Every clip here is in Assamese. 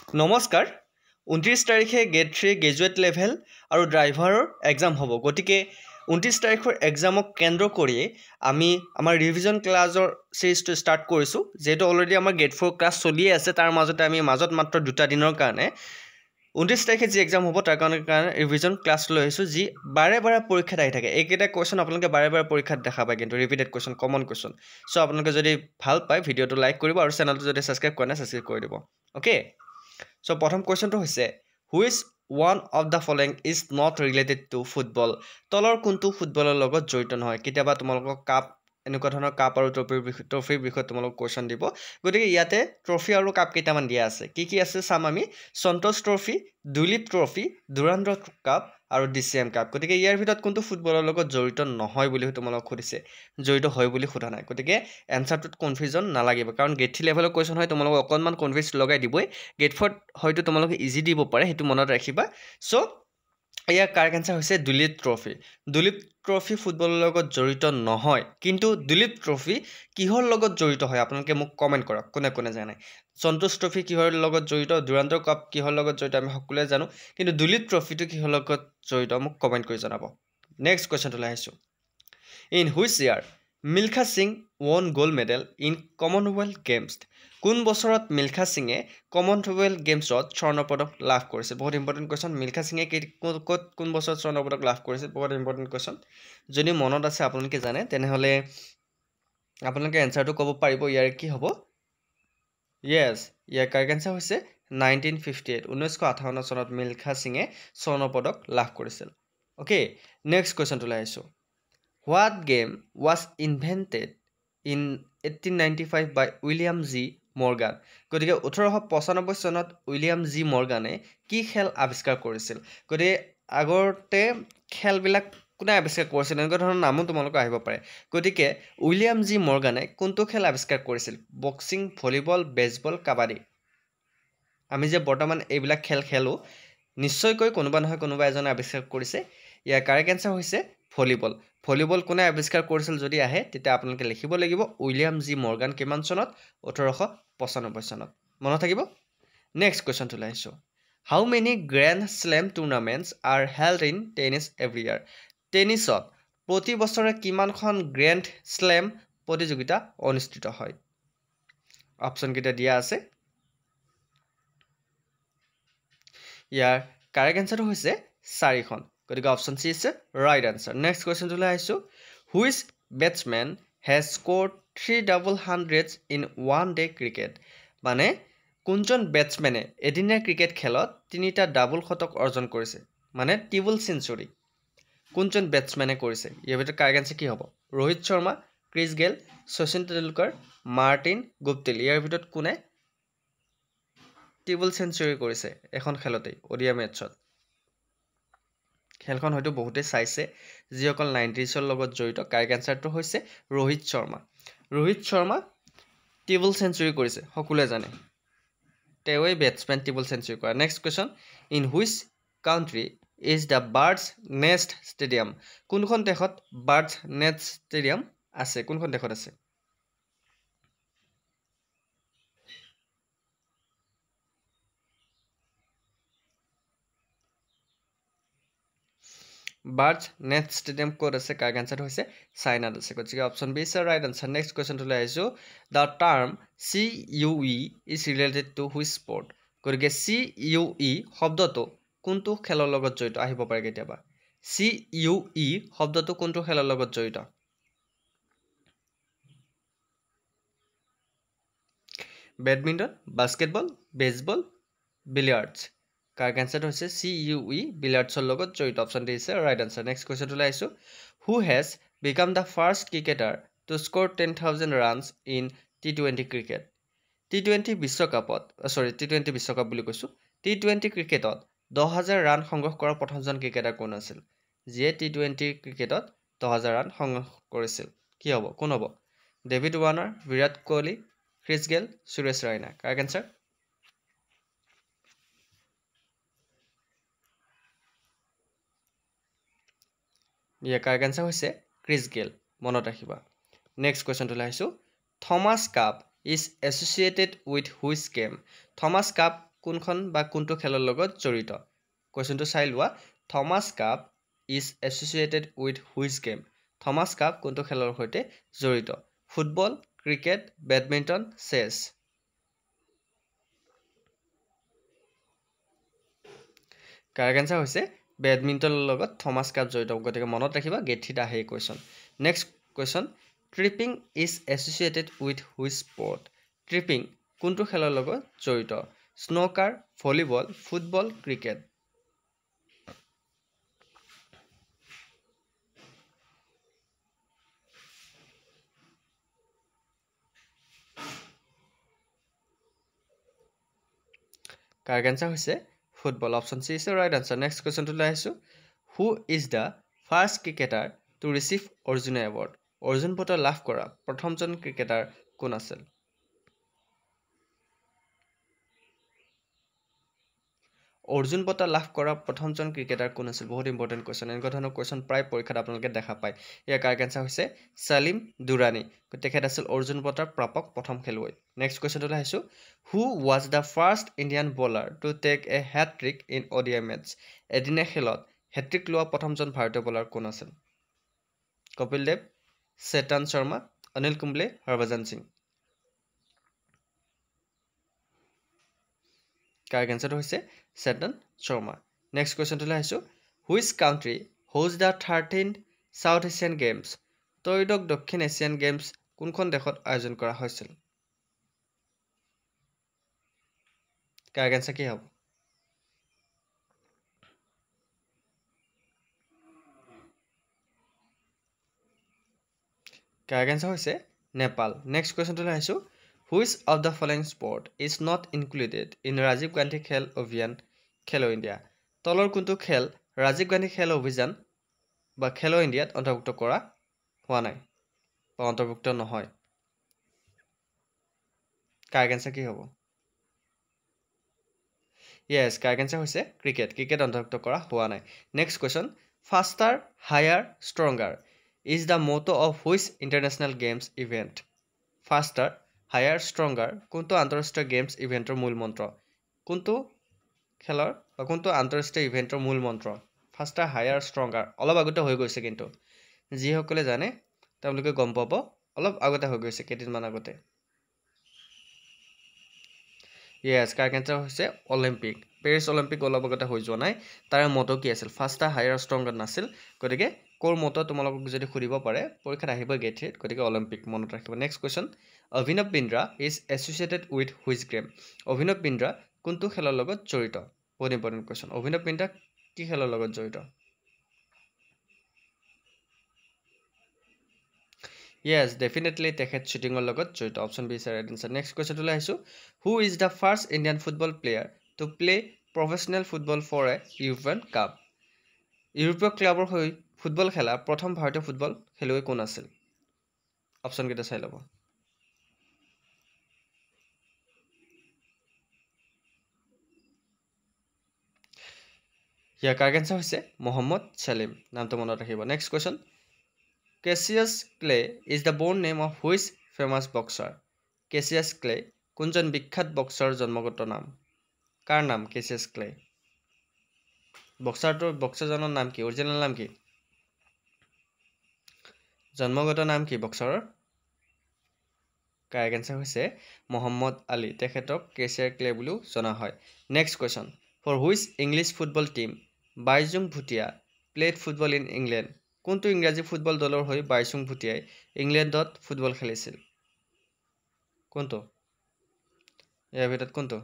নমস্কাৰ 29 তাৰিখে গেট 3 গ্ৰেজুৱেট লেভেল আৰু ড্ৰাইভাৰৰ এক্সাম হ'ব গতিকে 29 তাৰিখৰ এক্সামক কেন্দ্ৰ কৰি আমি আমাৰ ৰিভিজন ক্লাছৰ সিৰিজটো ষ্টাৰ্ট কৰিছোঁ যেটো অলৰেডি আমাৰ গেট 4 ক্লাছ চলিয়ে আছে তাৰ মাজতে আমি মাজত মাত্ৰ দুটা দিনৰ কাৰণে 29 তাৰিখে যি এক্সাম হ'ব তাৰ কাৰণে ৰিভিজন ক্লাছ লৈ আহিছোঁ যি বাৰে বাৰে পৰীক্ষাত আহি থাকে এইকেইটা কোৱেশ্চন আপোনালোকে বাৰে বাৰে পৰীক্ষাত দেখা পায় কিন্তু repeated question common question so আপোনালোকে যদি ভাল পায় ভিডিঅটো লাইক কৰিব আৰু চেনেলটো যদি সাবস্ক্ৰাইব কৰা নাই সাবস্ক্ৰাইব কৰি দিব ওকে So, প্ৰথম কোৱেশ্চনটো হৈছে which one of the following is not related to football তলৰ কোনটো ফুটবলৰ লগত জড়িত নহয় কেতিয়াবা তোমালোকক কাপ এনেকুৱা ধৰণৰ কাপ আৰু ট্ৰফিৰ বিষয়ে তোমালোকক কোৱেশ্চন দিব গতিকে ইয়াতে ট্ৰফি আৰু কাপ কেইটামান দিয়া আছে কি আছে চাম আমি সন্তোষ ট্ৰফি দুলীপ ট্ৰফি দুৰান্দ্ৰ কাপ আৰু ডিচিএম কাপ গতিকে ইয়াৰ ভিতৰত কোনটো ফুটবলৰ লগত জড়িত নহয় বুলি তোমালোকক সুধিছে জড়িত হয় বুলি সোধা নাই গতিকে এনসাৰটোত কনফিউজন নালাগিব কাৰণ গেট 3 লেভেলৰ কোৱেশ্চন হয় তোমালোকক অকনমান কনফিউজ লগাই দিবই গেট 4 হয়তো তোমালোকে ইজি দিব পাৰে হেতু মনত ৰাখিবা সো ইয়াৰ কাৰেক্ট আনসাৰ হৈছে দুলীপ ট্ৰফি ফুটবলৰ লগত জড়িত নহয় কিন্তু দুলীপ ট্ৰফি কিহৰ লগত জড়িত হয় আপোনালোকে মোক কমেন্ট কৰক কোনে জানে সন্তোষ ট্ৰফি কিহৰ লগত জড়িত দুৰান্দ্ৰ কাপ কিহৰ লগত জড়িত আমি সকলোৱে জানো কিন্তু দুলীপ ট্ৰফিটো কিহৰ লগত জড়িত মোক কমেন্ট কৰি জনাব নেক্সট কোৱেশ্চনটো লাইছো in which year Milkha Singh won gold medal in Commonwealth Games কোন বছৰত মিলখা সিংয়ে কমনৱেলথ গেমছত স্বৰ্ণ পদক লাভ কৰিছে বহুত ইম্পৰ্টেন্ট কোৱেশ্চন মিলখা সিংয়ে কোন বছৰত স্বৰ্ণ পদক লাভ কৰিছে বহুত ইম্পৰ্টেন্ট কোৱেশ্চন যদি মনত আছে আপোনালোকে জানে তেনেহলে আপোনালোকে এনসাৰটো ক'ব পাৰিব ইয়াৰ কি হ'ব yes ইয়াৰ কাৰেক্ট আনসাৰ হৈছে 1958 1958 চনত মিলখা সিংয়ে স্বৰ্ণ পদক লাভ কৰিছিল ওকে নেক্সট কোৱেশ্চনটো লাইছো what game was invented in 1895 by William G. Morgan গতিকে 1895 চনত উইলিয়াম জি মৰ্গানে কি খেল আৱিষ্কাৰ কৰিছিল গতিকে আগতে খেলবিলাক কোনে আৱিষ্কাৰ কৰিছিল এনেকুৱা ধৰণৰ নামো তোমালোকে আহিব পাৰে গতিকে উইলিয়াম জি মৰ্গানে কোনটো খেল আৱিষ্কাৰ কৰিছিল বক্সিং ভলিবল বেসবল কাবাডী আমি যে বৰ্তমান এইবিলাক খেল খেলো নিশ্চয়কৈ কোনোবা নহয় কোনোবা এজনে আৱিষ্কাৰ কৰিছে ইয়াৰ কাৰেক্ট আনসাৰ হৈছে ভলিবল কোনে আৱিষ্কাৰ কৰিছিল যদি আহে তেতিয়া আপোনালোকে লিখিব লাগিব উইলিয়াম জি মৰ্গান কিমান চনত 1895 চনত মনত থাকিব নেক্সট কোৱেশ্চনটো লাইছো how many grand slam tournaments are held in tennis every year টেনিছত প্ৰতি বছৰে কিমানখন গ্ৰ্যান্ড স্ল্যাম প্ৰতিযোগিতা অনুষ্ঠিত হয় অপচন কেইটা দিয়া আছে ইয়াৰ কাৰেক্ট আনসাৰটো হৈছে 4খন গতিকে option C is right answer next কোৱেশ্চনটো লাইছো which batsman has scored 3 double hundreds in one day cricket মানে কোনজন বেটসম্যানে এদিনীয়া ক্ৰিকেট খেলত তিনিটা ডাবল শতক অৰ্জন কৰিছে মানে ট্ৰিপল সেঞ্চুৰী কোনজন বেটসম্যানে কৰিছে ইয়াৰ ভিতৰত কাৰেক্ট আনসাৰ কি হ'ব ৰোহিত শৰ্মা ক্ৰিছ গেল শচীন তেণ্ডুলকাৰ মাৰ্টিন গুপ্টিল ইয়াৰ ভিতৰত কোনে ট্ৰিপল সেঞ্চুৰী কৰিছে এখন খেলতে ওডিআই মেটছত খেলখন হয়তো বহুতে চাইছে যিসকল 90sৰ লগত জড়িত কাৰেক্ট আনসাৰটো হৈছে ৰোহিত শৰ্মা ট্ৰিপল সেঞ্চুৰী কৰিছে সকলোৱে জানে তেৱে বেটসম্যান ট্ৰিপল সেঞ্চুৰী কৰা next question in which country is the birds nest stadium কোনখন দেশত বাৰ্ডছ নেষ্ট ষ্টেডিয়াম আছে কোনখন দেশত আছে বাৰ্ডছ নেষ্ট ষ্টেডিয়াম ক'ত আছে কাৰেক্ট আনসাৰ হৈছে চাইনাত আছে গতিকে option B is right answer next কোৱেশ্চনটো লৈ আহিছো the term CUE is related to which sport গতিকে CUE শব্দটো কোনটো খেলৰ লগত জড়িত আহিব পাৰে কেতিয়াবা CUE শব্দটো কোনটো খেলৰ লগত জড়িত badminton basketball baseball billiards correct আনসাৰটো হৈছে CUE বিলিয়াৰ্ডছৰ লগত জড়িত option D is right answer next কোৱেশ্চনটো লাইছো who has become the first cricketer to score 10,000 runs in T20 cricket T20 বিশ্বকাপত T20 বিশ্বকাপ বুলি কৈছো T20 ক্ৰিকেটত 10,000 ৰান সংগ্ৰহ কৰা প্ৰথমজন ক্ৰিকেটাৰ কোন আছিল যিয়ে T20 ক্ৰিকেটত 10,000 ৰান সংগ্ৰহ কৰিছিল কি হ'ব কোন হ'ব David Warner Virat Kohli Chris Gayle Suresh Raina correct answer ইয়াৰ কাৰেক্ট আনসাৰ হৈছে ক্ৰিছ গেল মনত ৰাখিবা নেক্সট কোৱেশ্চনটো লাইছো Thomas Cup is associated with which game Thomas Cup কোনখন বা কোনটো খেলৰ লগত জড়িত কোৱেশ্চনটো চাই লোৱা Thomas Cup is associated with which game Thomas Cup কোনটো খেলৰ সৈতে জড়িত football cricket badminton chess correct answer হৈছে বেডমিণ্টনৰ লগত থমাস কাপ জড়িত গতিকে মনত ৰাখিবা গেটথিত আহে এই question next question tripping is associated with which sport tripping কোনটো খেলৰ লগত জড়িত snooker volleyball football cricket correct answer হৈছে football option C is the right answer next কুৱেশ্যনটো লৈ আহিছোঁ who is the first cricketer to receive Arjuna award Arjuna বঁটা লাভ কৰা প্ৰথমজন ক্ৰিকেটাৰ কোন আছিল অৰ্জুন বঁটা লাভ কৰা প্ৰথমজন ক্ৰিকেটাৰ কোন আছিল বহুত ইম্পৰ্টেণ্ট কুৱেশ্যন এনেকুৱা ধৰণৰ কুৱেশ্যন প্ৰায় পৰীক্ষাত আপোনালোকে দেখা পায় ইয়াৰ কাৰেক্ট আনসাৰ হৈছে চালিম দুৰাণী তেখেত আছিল অৰ্জুন বঁটাৰ প্ৰাপক প্ৰথম খেলুৱৈ নেক্সট কুৱেশ্যনটো আহিছোঁ who was the first Indian bowler to take a hattrick in ODI matches এদিনীয়া খেলত হেট্ৰিক লোৱা প্ৰথমজন ভাৰতীয় বলাৰ কোন আছিল কপিল দেৱ চেতন শৰ্মা অনিল কুম্বলে হৰভজন সিং কাৰেক্ট আনসাৰটো হৈছে চেতন শৰ্মা নেক্সট কুৱেশ্যনটোলৈ আহিছোঁ which country host the 13th South Asian games ত্ৰয়োদশ দক্ষিণ এছিয়ান গেমছ কোনখন দেশত আয়োজন কৰা হৈছিল কাৰেক্ট আনসাৰ কি হ'ব কাৰেক্ট আনসাৰ হৈছে নেপাল নেক্সট কুৱেশ্যনটোলৈ আহিছোঁ which of the following sport is not included in Rajiv Gandhi খেল অভিযান খেলো ইণ্ডিয়া তলৰ কোনটো খেল ৰাজীৱ গান্ধী খেল অভিযান বা খেলো ইণ্ডিয়াত অন্তৰ্ভুক্ত কৰা হোৱা নাই বা অন্তৰ্ভুক্ত নহয় কাৰেক্ট আনসাৰ কি হ'ব য়েছ কাৰেক্ট আনসাৰ হৈছে ক্ৰিকেট অন্তৰ্ভুক্ত কৰা হোৱা নাই next question faster higher stronger is the motto of which international games event faster higher stronger কোনটো আন্তঃৰাষ্ট্ৰীয় গেমছ ইভেণ্টৰ মূল মন্ত্ৰ কোনটো খেলৰ বা কোনটো আন্তঃৰাষ্ট্ৰীয় ইভেণ্টৰ মূল মন্ত্ৰ ফাষ্টাৰ হায়াৰ ষ্ট্ৰংগাৰ অলপ আগতে হৈ গৈছে কিন্তু যিসকলে জানে তেওঁলোকে গম পাব অলপ আগতে হৈ গৈছে কেইদিনমান আগতে য়েছ কাৰেক্ট আনসাৰ হৈছে অলিম্পিক পেৰিছ অলিম্পিক অলপ আগতে হৈ যোৱা নাই তাৰ মটো কি আছিল ফাষ্টাৰ হায়াৰ ষ্ট্ৰংগাৰ নাছিল গতিকে ক'ৰ মটো তোমালোকক যদি সুধিব পাৰে পৰীক্ষাত আহিব গেটথিত গতিকে অলিম্পিক মনত ৰাখিব নেক্সট কুৱেশ্যন অভিনৱ Bindra is associated with which game অভিনৱ বিন্দ্ৰা কোনটো খেলৰ লগত জড়িত বহুত ইম্পৰ্টেণ্ট কুৱেশ্যন অভিনৱ বিন্দ্ৰা কি খেলৰ লগত জড়িত য়েছ ডেফিনেটলি তেখেত শ্বুটিঙৰ লগত জড়িত option B is right answer next কুৱেশ্যনটোলৈ আহিছোঁ who is the first Indian football player to play professional football for a European cup ইউৰোপীয় ক্লাবৰ হৈ ফুটবল খেলা প্ৰথম ভাৰতীয় ফুটবল খেলুৱৈ কোন আছিল অপশ্যনকেইটা চাই ল'ব ইয়াৰ কাৰেক্ট আনসাৰ হৈছে মহম্মদ ছালিম নামটো মনত ৰাখিব next question Cassius Clay is the born name of which famous boxer Cassius Clay কোনজন বিখ্যাত বক্সাৰৰ জন্মগত নাম কাৰ নাম কেছিয়াছ ক্লে বক্সাৰজনৰ নাম কি অৰিজিনেল নাম কি জন্মগত নাম কি বক্সাৰৰ কাৰেক্ট আনসাৰ হৈছে মহম্মদ আলী তেখেতক কেছিয়াৰ ক্লে বুলিও জনা হয় next question for which English football team Baichung Bhutia played football in England কোনটো ইংৰাজী ফুটবল দলৰ হৈ বাইচুং ভুটিয়াই ইংলেণ্ডত ফুটবল খেলিছিল কোনটো ইয়াৰ ভিতৰত কোনটো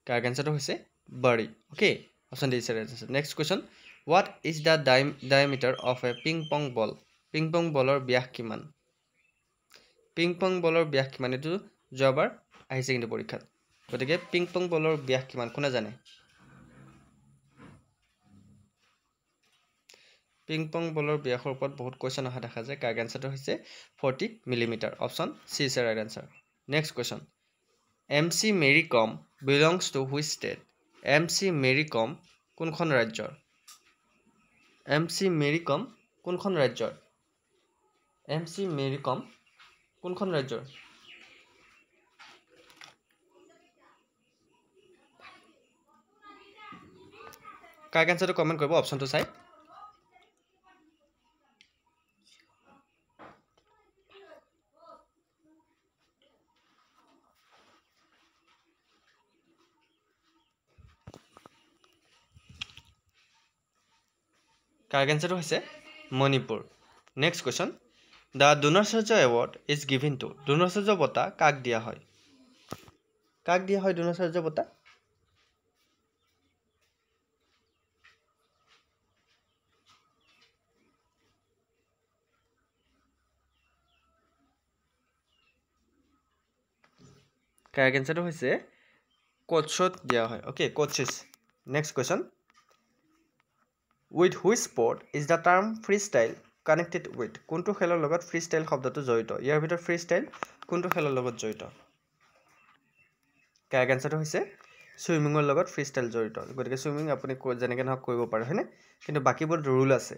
কাৰেক্ট আনসাৰটো হৈছে বাৰী okay option D is right answer next question what is the diameter of a ping pong ball ping pong বলৰ ব্যাস কিমান পিং পং বলৰ ব্যাস কিমান এইটো যোৱাবাৰ আহিছে কিন্তু পৰীক্ষাত গতিকে পিং পং বলৰ ব্যাস কিমান কোনে জানে পিং পং বলৰ ব্যাসৰ ওপৰত বহুত কুৱেশ্যন অহা দেখা যায় কাৰেক্ট আনসাৰটো হৈছে 40 millimetre option C is right answer next question MC Mary Kom belongs to which state MC Mary Kom কোনখন ৰাজ্যৰ MC মেৰী কম কোনখন ৰাজ্যৰ MC মেৰী কম কোনখন ৰাজ্যৰ কাৰেক্ট এনসাৰটো কমেন্ট কৰিব অপশনটো চাই কাৰেক্ট এনসাৰটো হৈছে Manipur next question The Dronacharya Award is given to Dronacharya বঁটা কাক দিয়া হয় Dronacharya বঁটা কাৰেক্ট এনসাৰটো হৈছে কোচত দিয়া হয় okay coaches next question With which sport is the term freestyle connected with কোনটো খেলৰ লগত freestyle শব্দটো জড়িত ইয়াৰ ভিতৰত freestyle কোনটো খেলৰ লগত জড়িত কাৰেক্ট এনসাৰটো হৈছে সুইমিংৰ লগত freestyle জড়িত গতিকে সুইমিং আপুনি যেনেকৈ নহওক কৰিব পাৰে হয়নে কিন্তু বাকিবোৰ ৰুল আছে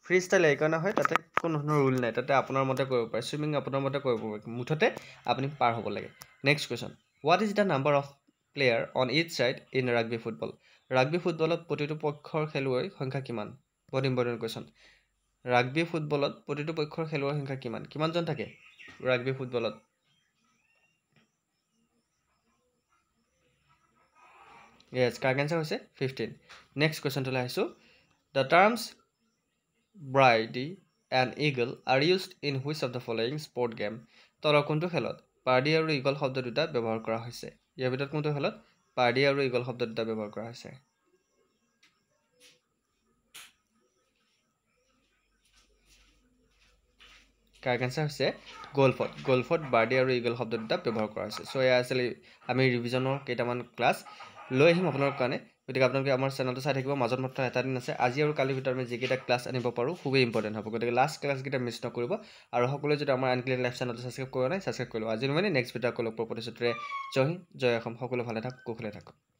freestyle এইকাৰণে হয় তাতে কোনো ধৰণৰ ৰুল নাই তাতে আপোনাৰ মতে কৰিব পাৰে সুইমিং আপোনাৰ মতে কৰিব পাৰে মুঠতে আপুনি পাৰ হ'ব লাগে next question what is the number of player on each side in rugby football rugby ফুটবলত প্ৰতিটো পক্ষৰ খেলুৱৈৰ সংখ্যা কিমান বহুত ইম্পৰ্টেন্ট কোৱেশ্চন rugby ফুটবলত প্ৰতিটো পক্ষৰ খেলুৱৈৰ সংখ্যা কিমানজন থাকে rugby ফুটবলত yes correct answer হৈছে 15 next question to আহিছো the terms birdie and eagle are used in which of the following sport game তলৰ কোনটো খেলত birdie আৰু eagle শব্দ দুটা ব্যৱহাৰ কৰা হৈছে ইয়াৰ ভিতৰত কোনটো খেলত birdie আৰু eagle শব্দ দুটা ব্যৱহাৰ কৰা হৈছে correct answer হৈছে golfত birdie আৰু eagle শব্দ দুটা ব্যৱহাৰ কৰা হৈছে সো এয়া আছিল আমি ৰিভিজনৰ কেইটামান ক্লাছ লৈ আহিম আপোনালোকৰ কাৰণে গতিকে আপোনালোকে আমাৰ চেনেলটো চাই থাকিব মাজত মাত্ৰ এটা দিন আছে আজি আৰু কালিৰ ভিতৰত আমি যিকেইটা ক্লাছ আনিব পাৰোঁ খুবেই ইম্পৰ্টেণ্ট হ'ব গতিকে লাষ্ট ক্লাছকেইটা মিছ নকৰিব আৰু সকলোৱে যদি আমাৰ আনক্লিয়াৰ লাইফ চেনেলটো ছাবস্ক্ৰাইব কৰা নাই ছাবস্ক্ৰাইব কৰি লওক আজি মানে নেক্সট ভিডিঅ' লগ পোৱাৰ প্ৰতিশ্ৰুতিৰে জয় হিন্দ জয় অসম সকলো ভালে থাকক কুশলে থাকক